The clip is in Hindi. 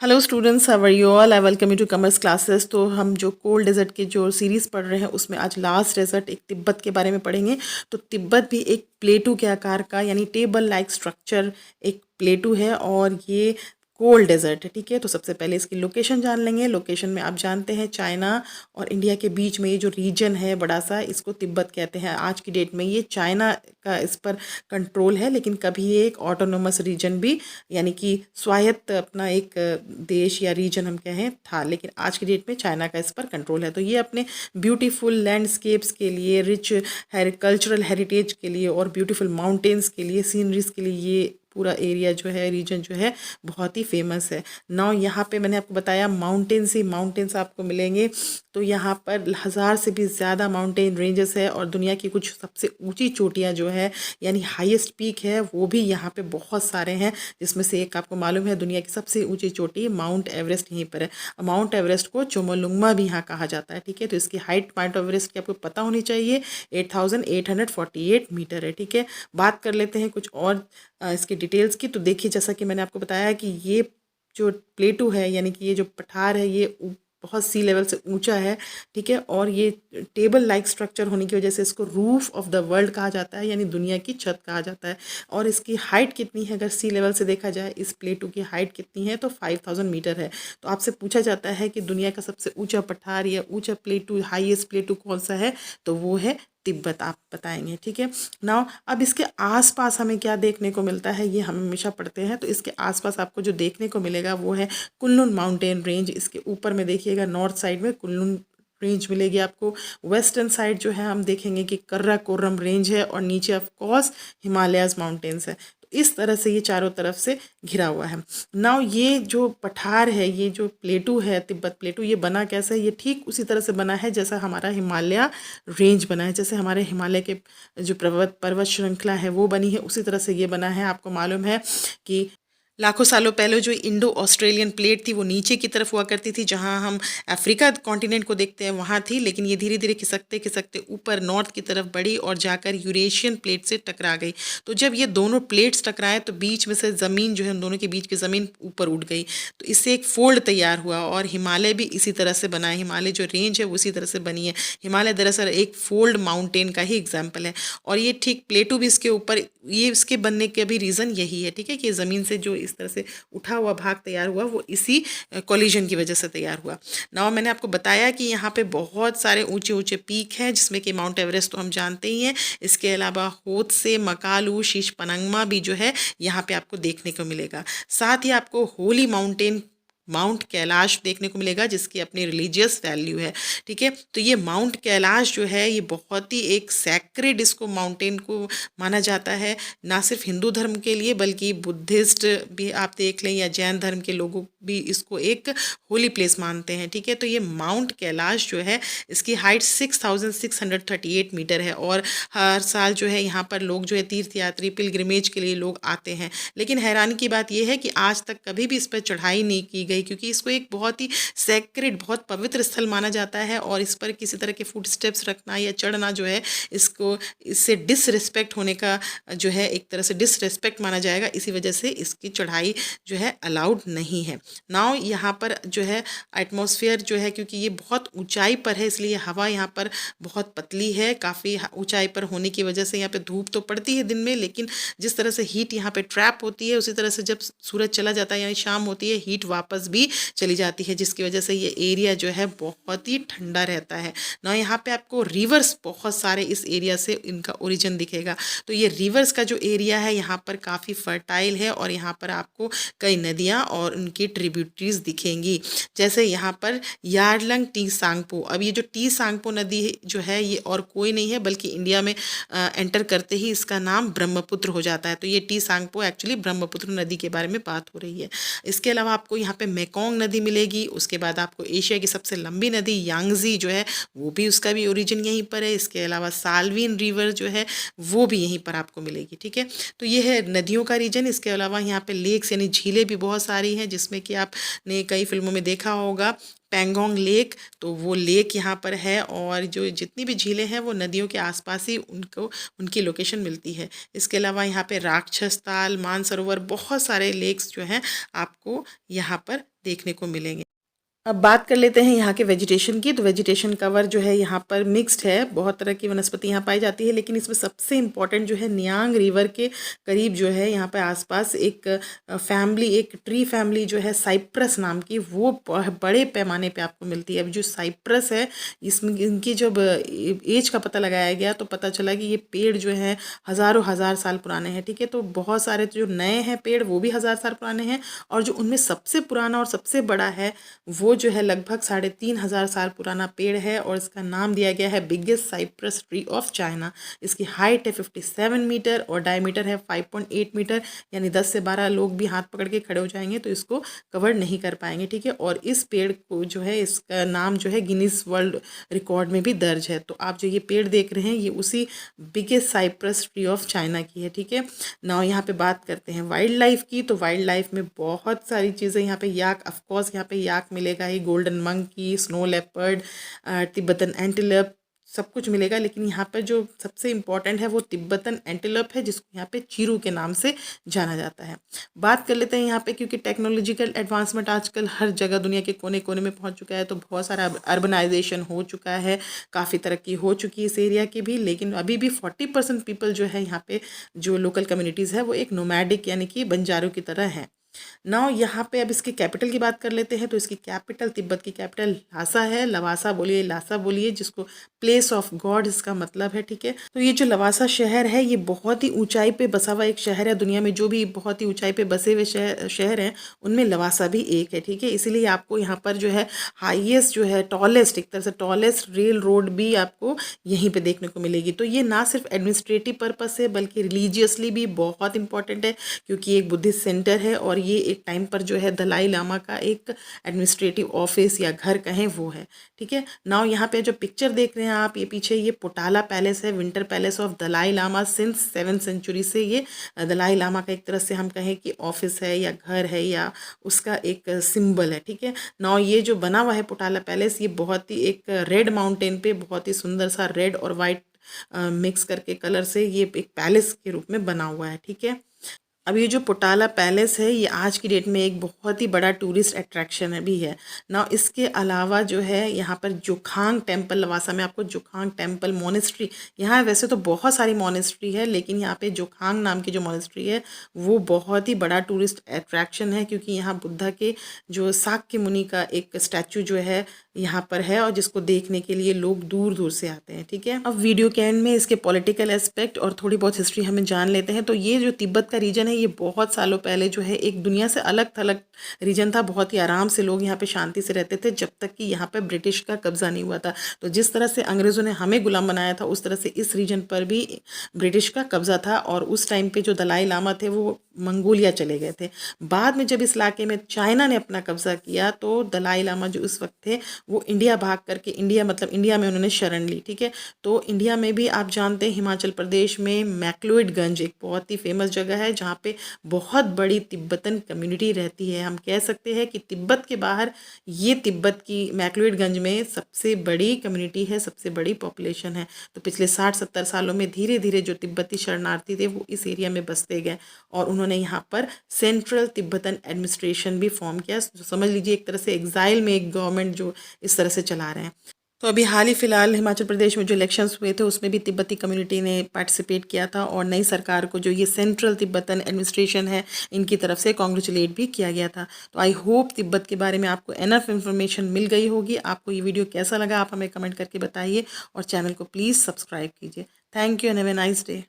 Hello students, how are you all? I welcome you to commerce classes. तो हम जो कोल्ड डेजर्ट के जो सीरीज़ पढ़ रहे हैं उसमें आज लास्ट डेजर्ट एक तिब्बत के बारे में पढ़ेंगे। तो तिब्बत भी एक प्लेटू के आकार का यानी टेबल लाइक स्ट्रक्चर एक प्लेटू है और ये कोल्ड डेजर्ट है। ठीक है, तो सबसे पहले इसकी लोकेशन जान लेंगे। लोकेशन में आप जानते हैं चाइना और इंडिया के बीच में ये जो रीजन है बड़ा सा, इसको तिब्बत कहते हैं। आज की डेट में ये चाइना का इस पर कंट्रोल है, लेकिन कभी ये एक ऑटोनोमस रीजन भी यानी कि स्वायत्त अपना एक देश या रीजन हम कहें था, लेकिन आज की डेट में चाइना का इस पर कंट्रोल है। तो ये अपने ब्यूटीफुल लैंडस्केप्स के लिए, रिच कल्चरल हेरिटेज के लिए और ब्यूटीफुल माउंटेन्स के लिए, सीनरीज के लिए ये पूरा एरिया जो है, रीजन जो है, बहुत ही फेमस है। नाउ यहाँ पे मैंने आपको बताया माउंटेन्स ही माउंटेन्स आपको मिलेंगे। तो यहाँ पर 1000 से भी ज़्यादा माउंटेन रेंजेस है और दुनिया की कुछ सबसे ऊंची चोटियाँ जो है यानी हाईएस्ट पीक है वो भी यहाँ पे बहुत सारे हैं, जिसमें से एक आपको मालूम है दुनिया की सबसे ऊंची चोटी माउंट एवरेस्ट यहीं पर है। माउंट एवरेस्ट को चोमोलुंगमा भी यहाँ कहा जाता है। ठीक है, तो इसकी हाइट माउंट एवरेस्ट की आपको पता होनी चाहिए, 8848 मीटर है। ठीक है, बात कर लेते हैं कुछ और इसके डिटेल्स की। तो देखिए, जैसा कि मैंने आपको बताया कि ये जो प्लेटू है यानी कि ये जो पठार है ये बहुत सी लेवल से ऊंचा है। ठीक है, और ये टेबल लाइक स्ट्रक्चर होने की वजह से इसको रूफ ऑफ द वर्ल्ड कहा जाता है, यानी दुनिया की छत कहा जाता है। और इसकी हाइट कितनी है, अगर सी लेवल से देखा जाए इस प्लेटू की हाइट कितनी है, तो 5000 मीटर है। तो आपसे पूछा जाता है कि दुनिया का सबसे ऊंचा पठार या ऊंचा प्लेटू, हाईएस्ट प्लेटू कौन सा है, तो वो है तिब्बत, आप बताएंगे। ठीक है, नाउ अब इसके आसपास हमें क्या देखने को मिलता है, ये हम हमेशा पढ़ते हैं। तो इसके आसपास आपको जो देखने को मिलेगा वो है कुल्लुन माउंटेन रेंज। इसके ऊपर में देखिएगा नॉर्थ साइड में कुल्लुन रेंज मिलेगी आपको। वेस्टर्न साइड जो है हम देखेंगे कि कर्रा कोरम रेंज है और नीचे ऑफ कोर्स हिमालयाज माउंटेन्स है। तो इस तरह से ये चारों तरफ से घिरा हुआ है। नाउ ये जो पठार है, ये जो प्लेटू है तिब्बत प्लेटू, ये बना कैसे है? ये ठीक उसी तरह से बना है जैसा हमारा हिमालय रेंज बना है। जैसे हमारे हिमालय के जो पर्वत श्रृंखला है वो बनी है, उसी तरह से ये बना है। आपको मालूम है कि लाखों सालों पहले जो इंडो ऑस्ट्रेलियन प्लेट थी वो नीचे की तरफ हुआ करती थी, जहां हम अफ्रीका कॉन्टिनेंट को देखते हैं वहां थी, लेकिन ये धीरे धीरे खिसकते खिसकते ऊपर नॉर्थ की तरफ बढ़ी और जाकर यूरेशियन प्लेट से टकरा गई। तो जब ये दोनों प्लेट्स टकराए तो बीच में से ज़मीन जो है, उन दोनों के बीच की ज़मीन ऊपर उठ गई। तो इससे एक फोल्ड तैयार हुआ और हिमालय भी इसी तरह से बना है। हिमालय जो रेंज है वो उसी तरह से बनी है। हिमालय दरअसल एक फोल्ड माउंटेन का ही एग्जाम्पल है और ये ठीक प्लेटू भी इसके ऊपर, ये इसके बनने का भी रीज़न यही है। ठीक है, कि ज़मीन से जो इस तरह से उठा हुआ भाग तैयार हुआ वो इसी कोलिजन की वजह से तैयार हुआ। नाउ मैंने आपको बताया कि यहाँ पे बहुत सारे ऊंचे ऊंचे पीक हैं, जिसमें कि माउंट एवरेस्ट तो हम जानते ही हैं। इसके अलावा होत्से, मकालू, शीश पनंगमा भी जो है यहाँ पे आपको देखने को मिलेगा। साथ ही आपको होली माउंटेन माउंट कैलाश देखने को मिलेगा, जिसकी अपनी रिलीजियस वैल्यू है। ठीक है, तो ये माउंट कैलाश जो है ये बहुत ही एक सैक्रेड इसको माउंटेन को माना जाता है, ना सिर्फ हिंदू धर्म के लिए बल्कि बुद्धिस्ट भी आप देख लें या जैन धर्म के लोगों भी इसको एक होली प्लेस मानते हैं। ठीक है, तो ये माउंट कैलाश जो है इसकी हाइट 6638 मीटर है और हर साल जो है यहाँ पर लोग जो है तीर्थयात्री पिलग्रिमेज के लिए लोग आते हैं। लेकिन हैरानी की बात यह है कि आज तक कभी भी इस पर चढ़ाई नहीं की गई, क्योंकि इसको एक बहुत ही सैक्रेड, बहुत पवित्र स्थल माना जाता है और इस पर किसी तरह के फुट स्टेप्स रखना या चढ़ना जो है इसको, इससे डिसरिस्पेक्ट होने का जो है, एक तरह से डिसरिस्पेक्ट माना जाएगा। इसी वजह से इसकी चढ़ाई जो है अलाउड नहीं है। नाउ यहाँ पर जो है एटमॉस्फेयर जो है, क्योंकि ये बहुत ऊंचाई पर है इसलिए हवा यहाँ पर बहुत पतली है। काफ़ी ऊंचाई पर होने की वजह से यहाँ पे धूप तो पड़ती है दिन में, लेकिन जिस तरह से हीट यहाँ पे ट्रैप होती है उसी तरह से जब सूरज चला जाता है यानी शाम होती है, हीट वापस भी चली जाती है, जिसकी वजह से ये एरिया जो है बहुत ही ठंडा रहता है ना। यहाँ पे आपको रिवर्स बहुत सारे इस एरिया से इनका ओरिजिन दिखेगा। तो ये रिवर्स का जो एरिया है यहाँ पर काफ़ी फर्टाइल है और यहाँ पर आपको कई नदियाँ और उनकी ट्रिब्यूटरीज दिखेंगी। जैसे यहाँ पर यारलंग टी सांगपो। अब ये जो टी सांगपो नदी जो है ये और कोई नहीं है बल्कि इंडिया में एंटर करते ही इसका नाम ब्रह्मपुत्र हो जाता है। तो ये टी सांगपो एक्चुअली ब्रह्मपुत्र नदी के बारे में बात हो रही है। इसके अलावा आपको यहाँ पे मेकोंग नदी मिलेगी। उसके बाद आपको एशिया की सबसे लंबी नदी यांगजी जो है वो भी, उसका भी ओरिजिन यहीं पर है। इसके अलावा साल्विन रिवर जो है वो भी यहीं पर आपको मिलेगी। ठीक है, तो ये है नदियों का रीजन। इसके अलावा यहाँ पे लेक्स यानी झीलें भी बहुत सारी हैं, जिसमें कि आपने कई फिल्मों में देखा होगा पेंगोंग लेक, तो वो लेक यहाँ पर है। और जो जितनी भी झीलें हैं वो नदियों के आसपास ही उनको उनकी लोकेशन मिलती है। इसके अलावा यहाँ पे राक्षस ताल, मानसरोवर, बहुत सारे लेक्स जो हैं आपको यहाँ पर देखने को मिलेंगे। अब बात कर लेते हैं यहाँ के वेजिटेशन की। तो वेजिटेशन कवर जो है यहाँ पर मिक्स्ड है, बहुत तरह की वनस्पति यहाँ पाई जाती है, लेकिन इसमें सबसे इम्पॉर्टेंट जो है नियांग रिवर के करीब जो है यहाँ पर आसपास एक फैमिली, एक ट्री फैमिली जो है साइप्रस नाम की, वो बड़े पैमाने पे आपको मिलती है। अब जो साइप्रस है इसमें इनकी जब एज का पता लगाया गया तो पता चला कि ये पेड़ जो है हज़ारों हज़ार साल पुराने हैं। ठीक है, तो बहुत सारे जो नए हैं पेड़ वो भी 1000 साल पुराने हैं, और जो उनमें सबसे पुराना और सबसे बड़ा है वो जो है लगभग 3500 साल पुराना पेड़ है, और इसका नाम दिया गया है biggest cypress tree of China. इसकी हाइट है 57 मीटर और डायमीटर है 5.8 मीटर, यानी 10 से 12 लोग भी हाथ पकड़ के खड़े हो जाएंगे तो इसको कवर नहीं कर पाएंगे। ठीक है, और इस पेड़ को जो है इसका नाम जो है गिनीज वर्ल्ड रिकॉर्ड में भी दर्ज है। तो आप जो ये पेड़ देख रहे हैं ये उसी biggest cypress tree of China की है। ठीक है, नाउ यहाँ पे बात करते हैं वाइल्ड लाइफ की। तो वाइल्ड लाइफ में बहुत सारी चीज़ें यहाँ पे, याक ऑफकोर्स यहाँ पे याक मिलेगा ही, golden monkey, snow leopard, Tibetan antelope, सब कुछ मिलेगा। लेकिन यहाँ पर जो सबसे इम्पॉर्टेंट है वो तिब्बतन एंटीलोप है, जिसको यहाँ पे चीरू के नाम से जाना जाता है। बात कर लेते हैं यहाँ पे, क्योंकि टेक्नोलॉजिकल एडवांसमेंट आजकल हर जगह दुनिया के कोने कोने में पहुँच चुका है, तो बहुत सारा अर्बनाइजेशन हो चुका है, काफ़ी तरक्की हो चुकी है इस एरिया की भी। लेकिन अभी भी 40% पीपल जो है यहाँ पे, जो लोकल कम्युनिटीज़ है वो एक नोमैडिक यानी कि बंजारों की तरह हैं। नाउ यहाँ पे अब इसकी कैपिटल की बात कर लेते हैं। तो इसकी कैपिटल, तिब्बत की कैपिटल लासा है, लवासा बोलिए, लासा बोलिए, जिसको प्लेस ऑफ गॉड इसका मतलब है। ठीक है, तो ये जो लवासा शहर है ये बहुत ही ऊंचाई पे बसा हुआ एक शहर है। दुनिया में जो भी बहुत ही ऊंचाई पे बसे हुए शहर हैं उनमें लवासा भी एक है। ठीक है, इसीलिए आपको यहाँ पर जो है हाईएस्ट जो है टॉलेस्ट, एक तरह से टॉलेस्ट रेल रोड भी आपको यहीं पे देखने को मिलेगी। तो ये ना सिर्फ एडमिनिस्ट्रेटिव पर्पज से बल्कि रिलीजियसली भी बहुत इंपॉर्टेंट है, क्योंकि एक बुद्धिस्ट सेंटर है और ये एक टाइम पर जो है दलाई लामा का एक एडमिनिस्ट्रेटिव ऑफिस या घर कहें वो है। ठीक है, नाउ यहाँ पे जो पिक्चर देख रहे हैं आप, ये पीछे ये पोटाला पैलेस है, winter palace of Dalai Lama. Since 7th century से ये दलाई लामा का एक तरह से हम कहें कि ऑफिस है या घर है या उसका एक सिंबल है। ठीक है, नाउ ये जो बना हुआ है पोटाला पैलेस, ये बहुत ही एक रेड माउंटेन पे बहुत ही सुंदर सा रेड और वाइट मिक्स करके कलर से ये एक पैलेस के रूप में बना हुआ है। ठीक है, अब ये जो पोटाला पैलेस है ये आज की डेट में एक बहुत ही बड़ा टूरिस्ट अट्रैक्शन है भी है ना। इसके अलावा जो है यहाँ पर जोखांग टेम्पल, लवासा में आपको जोखांग टेम्पल मोनेस्ट्री, यहाँ वैसे तो बहुत सारी मोनेस्ट्री है लेकिन यहाँ पे जोखांग नाम की जो मोनेस्ट्री है वो बहुत ही बड़ा टूरिस्ट अट्रैक्शन है, क्योंकि यहाँ बुद्धा के जो शाक्य मुनि का एक स्टैचू जो है यहाँ पर है और जिसको देखने के लिए लोग दूर दूर से आते हैं। ठीक है, अब वीडियो के एंड में इसके पॉलिटिकल एस्पेक्ट और थोड़ी बहुत हिस्ट्री हमें जान लेते हैं। तो ये जो तिब्बत का रीजन है ये बहुत सालों पहले जो है एक दुनिया से अलग थलग रीजन था। बहुत ही आराम से लोग यहाँ पे शांति से रहते थे जब तक कि यहाँ पे ब्रिटिश का कब्जा नहीं हुआ था। तो जिस तरह से अंग्रेज़ों ने हमें गुलाम बनाया था उस तरह से इस रीजन पर भी ब्रिटिश का कब्जा था, और उस टाइम पे जो दलाई लामा थे वो मंगोलिया चले गए थे। बाद में जब इस इलाके में चाइना ने अपना कब्जा किया तो दलाई लामा जो उस वक्त थे वो इंडिया भाग करके, इंडिया मतलब इंडिया में उन्होंने शरण ली। ठीक है, तो इंडिया में भी आप जानते हैं हिमाचल प्रदेश में मैक्लोइडगंज एक बहुत ही फेमस जगह है जहाँ पे बहुत बड़ी तिब्बतन कम्युनिटी रहती है। हम कह सकते हैं कि तिब्बत के बाहर ये तिब्बत की मैक्लोइडगंज में सबसे बड़ी कम्युनिटी है, सबसे बड़ी पॉपुलेशन है। तो पिछले 60-70 सालों में धीरे धीरे जो तिब्बती शरणार्थी थे वो इस एरिया में बसते गए और उन्होंने यहाँ पर सेंट्रल तिब्बतन एडमिनिस्ट्रेशन भी फॉर्म किया। समझ लीजिए एक तरह से एग्जाइल में एक गवर्नमेंट जो इस तरह से चला रहे हैं। तो अभी हाल ही फिलहाल हिमाचल प्रदेश में जो इलेक्शंस हुए थे उसमें भी तिब्बती कम्युनिटी ने पार्टिसिपेट किया था और नई सरकार को जो ये सेंट्रल तिब्बतन एडमिनिस्ट्रेशन है इनकी तरफ से कॉन्ग्रेचुलेट भी किया गया था। तो आई होप तिब्बत के बारे में आपको एनफ इन्फॉर्मेशन मिल गई होगी। आपको ये वीडियो कैसा लगा आप हमें कमेंट करके बताइए और चैनल को प्लीज़ सब्सक्राइब कीजिए। Thank you and have a nice day.